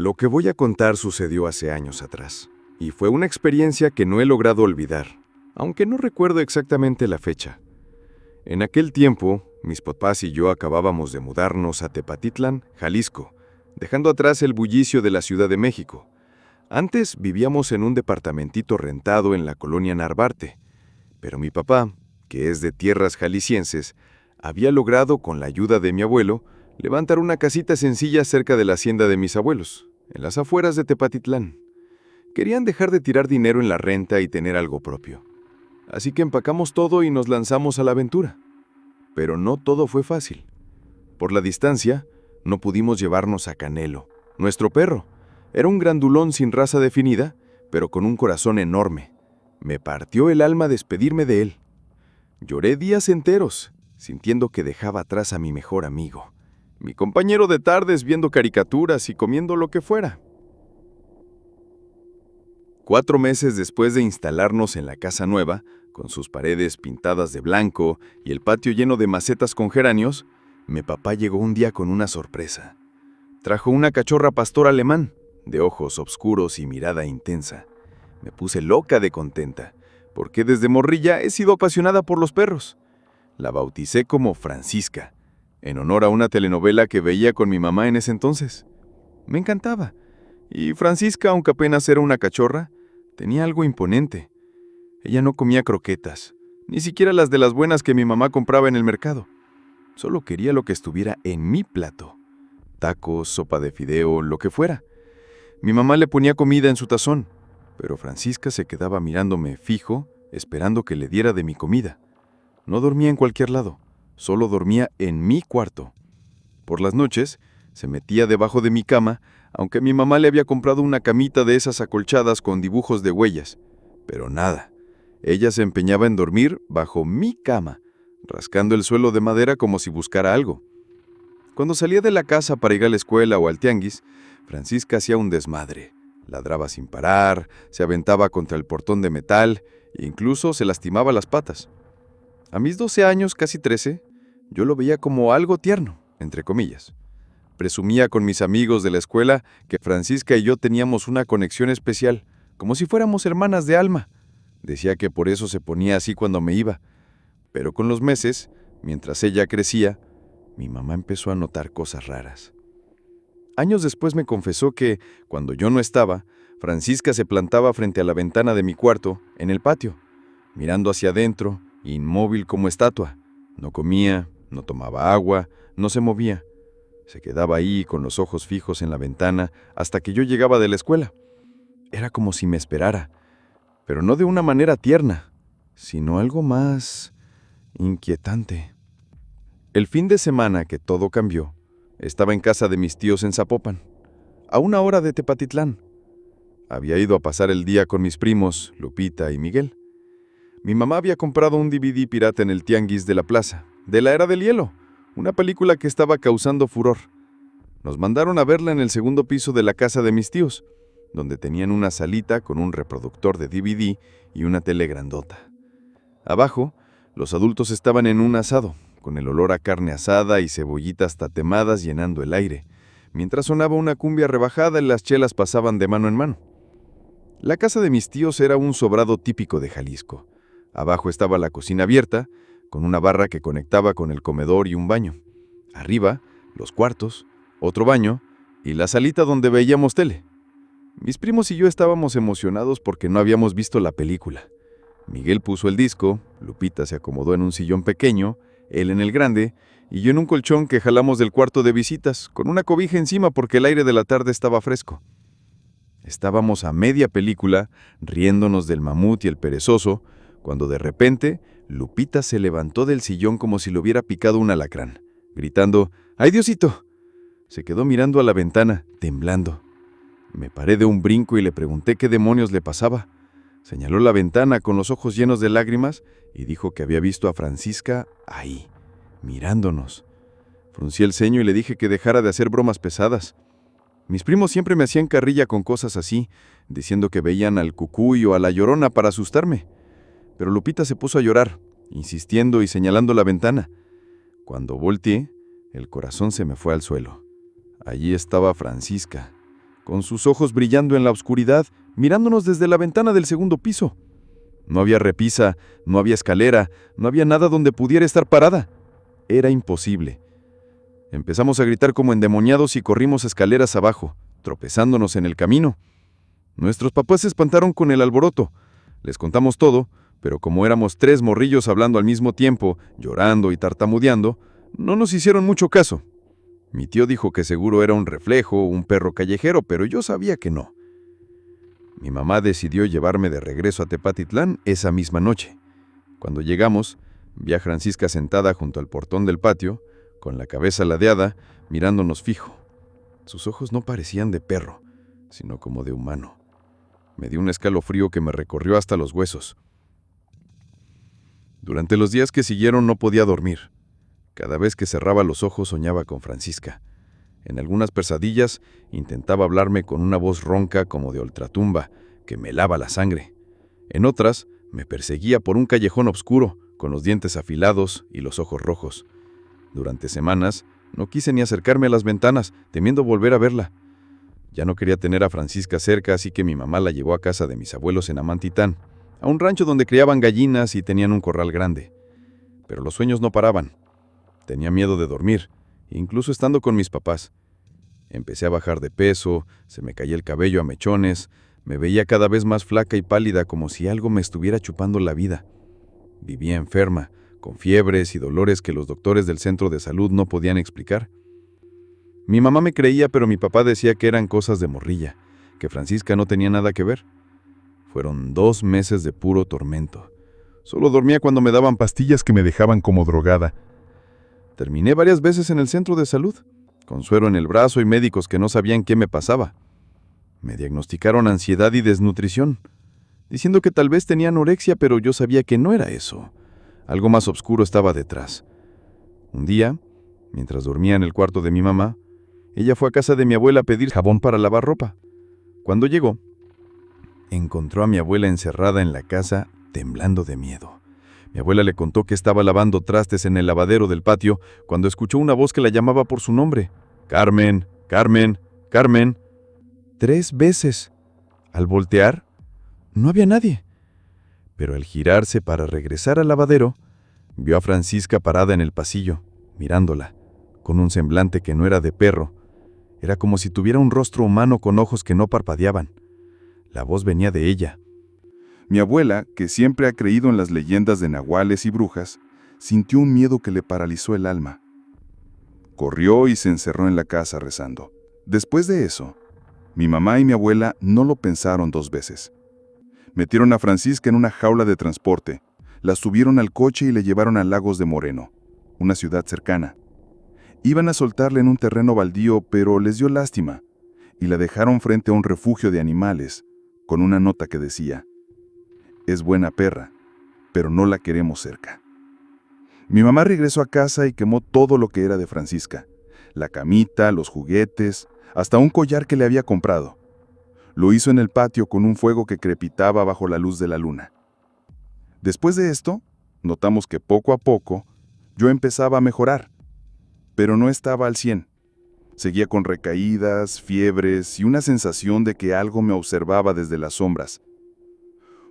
Lo que voy a contar sucedió hace años atrás, y fue una experiencia que no he logrado olvidar, aunque no recuerdo exactamente la fecha. En aquel tiempo, mis papás y yo acabábamos de mudarnos a Tepatitlán, Jalisco, dejando atrás el bullicio de la Ciudad de México. Antes vivíamos en un departamentito rentado en la colonia Narvarte, pero mi papá, que es de tierras jaliscienses, había logrado, con la ayuda de mi abuelo, levantar una casita sencilla cerca de la hacienda de mis abuelos, en las afueras de Tepatitlán. Querían dejar de tirar dinero en la renta y tener algo propio. Así que empacamos todo y nos lanzamos a la aventura. Pero no todo fue fácil. Por la distancia, no pudimos llevarnos a Canelo, nuestro perro. Era un grandulón sin raza definida, pero con un corazón enorme. Me partió el alma despedirme de él. Lloré días enteros, sintiendo que dejaba atrás a mi mejor amigo, mi compañero de tardes viendo caricaturas y comiendo lo que fuera. 4 meses después de instalarnos en la casa nueva, con sus paredes pintadas de blanco y el patio lleno de macetas con geranios, mi papá llegó un día con una sorpresa. Trajo una cachorra pastor alemán, de ojos oscuros y mirada intensa. Me puse loca de contenta, porque desde morrilla he sido apasionada por los perros. La bauticé como Francisca, en honor a una telenovela que veía con mi mamá en ese entonces. Me encantaba, y Francisca, aunque apenas era una cachorra, tenía algo imponente. Ella no comía croquetas, ni siquiera las de las buenas que mi mamá compraba en el mercado. Solo quería lo que estuviera en mi plato. Tacos, sopa de fideo, lo que fuera. Mi mamá le ponía comida en su tazón, pero Francisca se quedaba mirándome fijo, esperando que le diera de mi comida. No dormía en cualquier lado, solo dormía en mi cuarto. Por las noches, se metía debajo de mi cama, aunque mi mamá le había comprado una camita de esas acolchadas con dibujos de huellas. Pero nada, ella se empeñaba en dormir bajo mi cama, rascando el suelo de madera como si buscara algo. Cuando salía de la casa para ir a la escuela o al tianguis, Francisca hacía un desmadre. Ladraba sin parar, se aventaba contra el portón de metal e incluso se lastimaba las patas. A mis 12 años, casi 13, yo lo veía como algo tierno, entre comillas. Presumía con mis amigos de la escuela que Francisca y yo teníamos una conexión especial, como si fuéramos hermanas de alma. Decía que por eso se ponía así cuando me iba. Pero con los meses, mientras ella crecía, mi mamá empezó a notar cosas raras. Años después me confesó que, cuando yo no estaba, Francisca se plantaba frente a la ventana de mi cuarto, en el patio, mirando hacia adentro, inmóvil como estatua. No comía, no tomaba agua, no se movía. Se quedaba ahí con los ojos fijos en la ventana hasta que yo llegaba de la escuela. Era como si me esperara, pero no de una manera tierna, sino algo más inquietante. El fin de semana que todo cambió, estaba en casa de mis tíos en Zapopan, a 1 hora de Tepatitlán. Había ido a pasar el día con mis primos, Lupita y Miguel. Mi mamá había comprado un DVD pirata en el tianguis de la plaza, de la Era del Hielo, una película que estaba causando furor. Nos mandaron a verla en el segundo piso de la casa de mis tíos, donde tenían una salita con un reproductor de DVD y una tele grandota. Abajo, los adultos estaban en un asado, con el olor a carne asada y cebollitas tatemadas llenando el aire, mientras sonaba una cumbia rebajada y las chelas pasaban de mano en mano. La casa de mis tíos era un sobrado típico de Jalisco. Abajo estaba la cocina abierta, con una barra que conectaba con el comedor y un baño. Arriba, los cuartos, otro baño y la salita donde veíamos tele. Mis primos y yo estábamos emocionados porque no habíamos visto la película. Miguel puso el disco, Lupita se acomodó en un sillón pequeño, él en el grande, y yo en un colchón que jalamos del cuarto de visitas, con una cobija encima porque el aire de la tarde estaba fresco. Estábamos a media película, riéndonos del mamut y el perezoso, cuando de repente Lupita se levantó del sillón como si le hubiera picado un alacrán, gritando ¡Ay, Diosito! Se quedó mirando a la ventana, temblando. Me paré de un brinco y le pregunté qué demonios le pasaba. Señaló la ventana con los ojos llenos de lágrimas y dijo que había visto a Francisca ahí, mirándonos. Fruncí el ceño y le dije que dejara de hacer bromas pesadas. Mis primos siempre me hacían carrilla con cosas así, diciendo que veían al Cucuy o a la Llorona para asustarme. Pero Lupita se puso a llorar, insistiendo y señalando la ventana. Cuando volteé, el corazón se me fue al suelo. Allí estaba Francisca, con sus ojos brillando en la oscuridad, mirándonos desde la ventana del segundo piso. No había repisa, no había escalera, no había nada donde pudiera estar parada. Era imposible. Empezamos a gritar como endemoniados y corrimos escaleras abajo, tropezándonos en el camino. Nuestros papás se espantaron con el alboroto. Les contamos todo, pero como éramos 3 morrillos hablando al mismo tiempo, llorando y tartamudeando, no nos hicieron mucho caso. Mi tío dijo que seguro era un reflejo, un perro callejero, pero yo sabía que no. Mi mamá decidió llevarme de regreso a Tepatitlán esa misma noche. Cuando llegamos, vi a Francisca sentada junto al portón del patio, con la cabeza ladeada, mirándonos fijo. Sus ojos no parecían de perro, sino como de humano. Me dio un escalofrío que me recorrió hasta los huesos. Durante los días que siguieron no podía dormir. Cada vez que cerraba los ojos soñaba con Francisca. En algunas pesadillas intentaba hablarme con una voz ronca como de ultratumba, que me helaba la sangre. En otras, me perseguía por un callejón oscuro, con los dientes afilados y los ojos rojos. Durante semanas, no quise ni acercarme a las ventanas, temiendo volver a verla. Ya no quería tener a Francisca cerca, así que mi mamá la llevó a casa de mis abuelos en Amantitán, a un rancho donde criaban gallinas y tenían un corral grande. Pero los sueños no paraban. Tenía miedo de dormir, incluso estando con mis papás. Empecé a bajar de peso, se me caía el cabello a mechones, me veía cada vez más flaca y pálida como si algo me estuviera chupando la vida. Vivía enferma, con fiebres y dolores que los doctores del centro de salud no podían explicar. Mi mamá me creía, pero mi papá decía que eran cosas de morrilla, que Francisca no tenía nada que ver. Fueron 2 meses de puro tormento. Solo dormía cuando me daban pastillas que me dejaban como drogada. Terminé varias veces en el centro de salud, con suero en el brazo y médicos que no sabían qué me pasaba. Me diagnosticaron ansiedad y desnutrición, diciendo que tal vez tenía anorexia, pero yo sabía que no era eso. Algo más oscuro estaba detrás. Un día, mientras dormía en el cuarto de mi mamá, ella fue a casa de mi abuela a pedir jabón para lavar ropa. Cuando llegó, encontró a mi abuela encerrada en la casa, temblando de miedo. Mi abuela le contó que estaba lavando trastes en el lavadero del patio cuando escuchó una voz que la llamaba por su nombre. «Carmen, Carmen, Carmen». 3 veces. Al voltear, no había nadie. Pero al girarse para regresar al lavadero, vio a Francisca parada en el pasillo, mirándola, con un semblante que no era de perro. Era como si tuviera un rostro humano con ojos que no parpadeaban. La voz venía de ella. Mi abuela, que siempre ha creído en las leyendas de nahuales y brujas, sintió un miedo que le paralizó el alma. Corrió y se encerró en la casa rezando. Después de eso, mi mamá y mi abuela no lo pensaron 2 veces. Metieron a Francisca en una jaula de transporte, la subieron al coche y le llevaron a Lagos de Moreno, una ciudad cercana. Iban a soltarla en un terreno baldío, pero les dio lástima, y la dejaron frente a un refugio de animales, con una nota que decía: «Es buena perra, pero no la queremos cerca». Mi mamá regresó a casa y quemó todo lo que era de Francisca, la camita, los juguetes, hasta un collar que le había comprado. Lo hizo en el patio con un fuego que crepitaba bajo la luz de la luna. Después de esto, notamos que poco a poco yo empezaba a mejorar, pero no estaba al 100. Seguía con recaídas, fiebres y una sensación de que algo me observaba desde las sombras.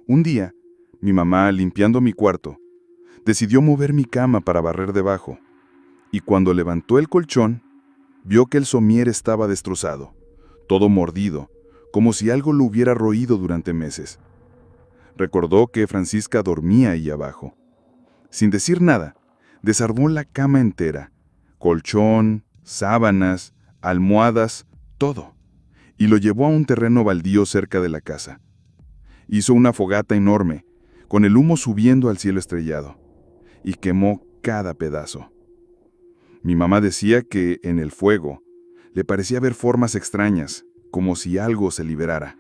Un día, mi mamá, limpiando mi cuarto, decidió mover mi cama para barrer debajo, y cuando levantó el colchón, vio que el somier estaba destrozado, todo mordido, como si algo lo hubiera roído durante meses. Recordó que Francisca dormía ahí abajo. Sin decir nada, desarmó la cama entera, colchón, sábanas, almohadas, todo, y lo llevó a un terreno baldío cerca de la casa. Hizo una fogata enorme, con el humo subiendo al cielo estrellado, y quemó cada pedazo. Mi mamá decía que en el fuego le parecía ver formas extrañas, como si algo se liberara.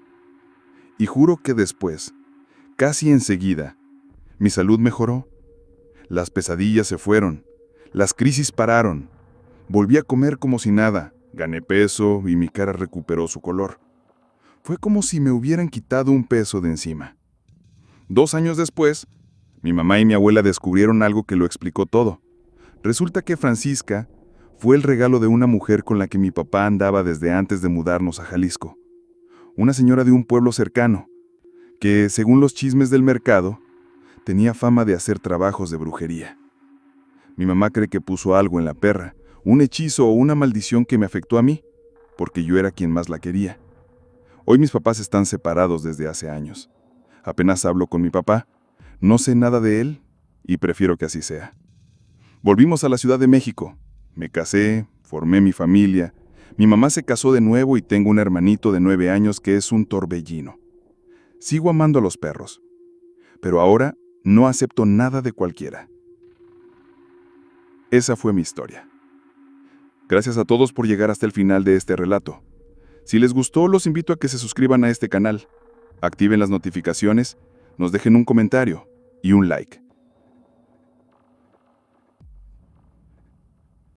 Y juro que después, casi enseguida, mi salud mejoró. Las pesadillas se fueron, las crisis pararon, volví a comer como si nada, gané peso y mi cara recuperó su color. Fue como si me hubieran quitado un peso de encima. 2 años después, mi mamá y mi abuela descubrieron algo que lo explicó todo. Resulta que Francisca fue el regalo de una mujer con la que mi papá andaba desde antes de mudarnos a Jalisco. una señora de un pueblo cercano, que, según los chismes del mercado, tenía fama de hacer trabajos de brujería. Mi mamá cree que puso algo en la perra, un hechizo o una maldición que me afectó a mí, porque yo era quien más la quería. Hoy mis papás están separados desde hace años. Apenas hablo con mi papá, no sé nada de él y prefiero que así sea. Volvimos a la Ciudad de México. Me casé, formé mi familia. Mi mamá se casó de nuevo y tengo un hermanito de 9 años que es un torbellino. Sigo amando a los perros, pero ahora no acepto nada de cualquiera. Esa fue mi historia. Gracias a todos por llegar hasta el final de este relato. Si les gustó, los invito a que se suscriban a este canal, activen las notificaciones, nos dejen un comentario y un like.